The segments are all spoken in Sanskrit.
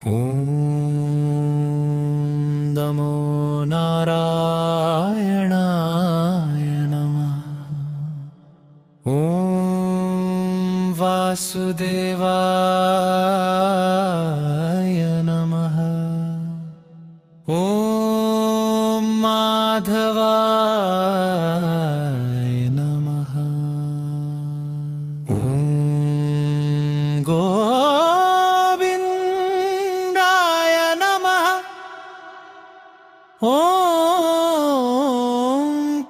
ॐ नमो नारायणाय नमः। ॐ वासुदेवाय नमः। ॐ माधवाय नमः। ॐ गोविन्दाय नमः। ॐ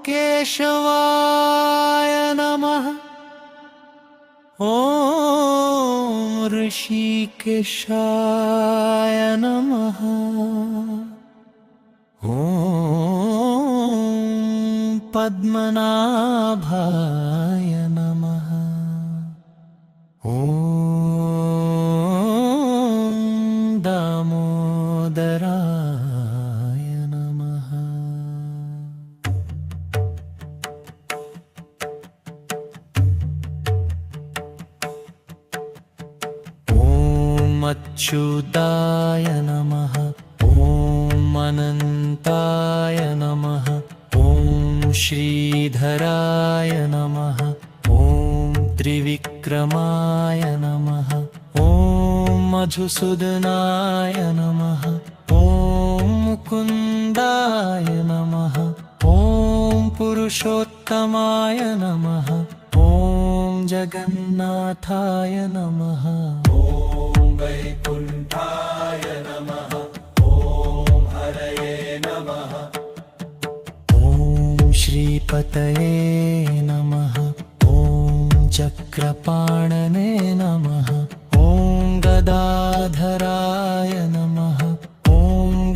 केशवाय नमः। ॐ ऋषिकेशाय नमः। ॐ पद्मनाभाय नमः। ॐ दामोदराय नमः। ॐ अच्युताय नमः। ॐ अनन्ताय नमः। ॐ श्रीधराय नमः। ॐ त्रिविक्रमाय नमः। ॐ मधुसूदनाय नमः। ॐ मुकुन्दाय नमः। ॐ पुरुषोत्तमाय नमः। ॐ जगन्नाथाय नमः। ॐ वैकुण्ठाय नमः। ॐ हरये नमः। ॐ श्रीपतये नमः। ॐ चक्रपाणने नमः। ॐ गदाधराय नमः। ॐ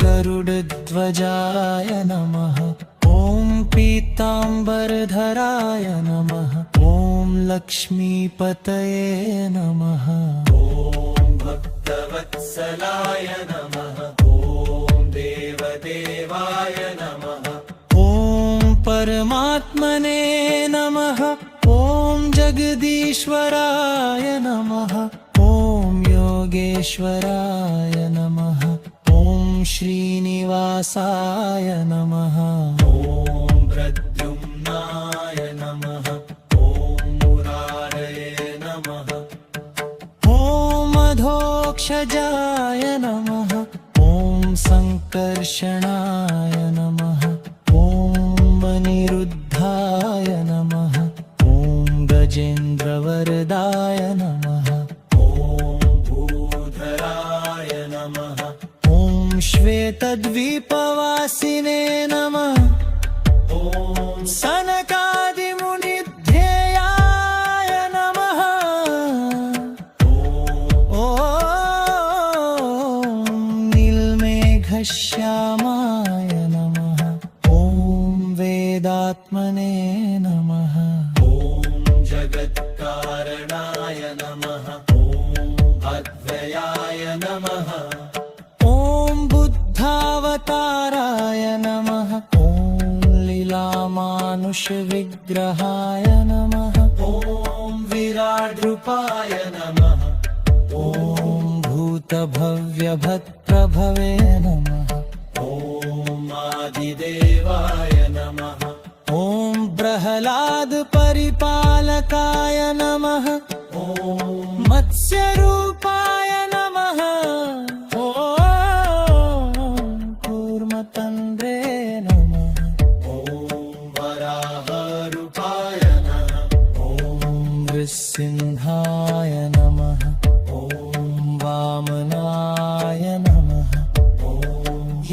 गरुडध्वजाय नमः। ॐ पीताम्बरधराय नमः। ॐ लक्ष्मीपतये नमः। ॐ भक्तवत्सलाय नमः। ॐ देवदेवाय नमः। ॐ परमात्मने नमः। ॐ जगदीश्वराय नमः। ॐ योगेश्वराय नमः। ॐ श्रीनिवासाय नमः। ॐ प्रद्युम्नाय नमः। ॐ मुरारये नमः। ॐ मधोक्षजाय नमः। ॐ सङ्कर्षणाय नमः। ॐ अनिरुद्धाय नमः। ॐ गजेन्द्रवरदाय नमः। ॐ भूधराय नमः। ॐ श्वेतद्वीपवासिने नमः। ॐ सनकादिमुनिध्येयाय नमः। ॐ नीलमेघश्यामाय नमः। ॐ वेदात्मने नमः। ॐ जगत्कारणाय नमः। ॐ अद्वयाय नमः। ॐ बुद्धावताराय नमः। ॐ लीलामानुषविग्रहाय नमः। ॐ विराड्रूपाय नमः। ॐ भूतभव्यभद्रभवे नमः। ॐ आदिदेवाय नमः। ॐ प्रह्लादपरिपालकाय नमः। ॐ मत्स्यरूपाय नमः। ॐ कूर्मतन्द्रे नमः। ॐ वराहरूपाय नमः। ॐ नृसिंहाय नमः। ॐ वामनाय नमः। ॐ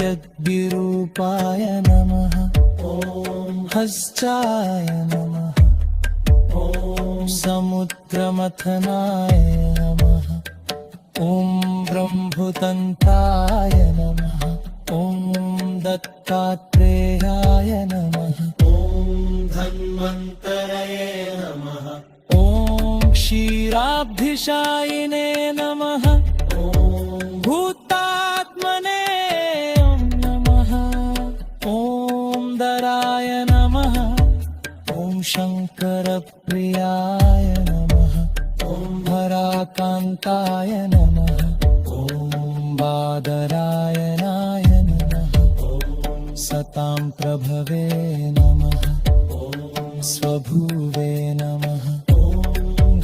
यज्ञरूपाय नमः। ॐ हस्ताय नमः। ॐ समुद्रमथनाय नमः। ॐ ब्रह्मतन्त्राय नमः। ॐ दत्तात्रेयाय नमः। ॐ धन्वन्तरये नमः। ॐ क्षीराब्धिशायिने नमः। ॐ भूतात्मने नमः। ॐ दराय नमः। ॐ शङ्करप्रियाय नमः। ॐ भराकान्ताय नमः। ॐ बादरायणाय नमः सतां प्रभवे नमः स्वभुवे नमः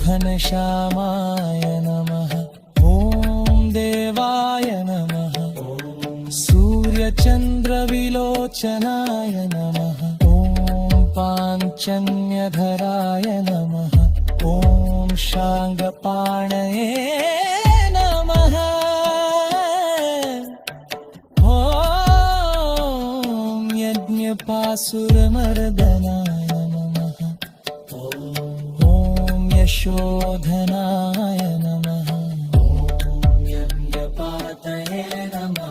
घनश्यामाय नमः ॐ देवाय नमः सूर्यचन्द्रविलोचनाय नमः ॐ पाञ्चन्यधराय नमः ॐ शाङ्गपाणये नमः ॐ यज्ञपासुरमर्दनाय नमः ॐ यशोधनाय नमः ॐ यज्ञपातये नमः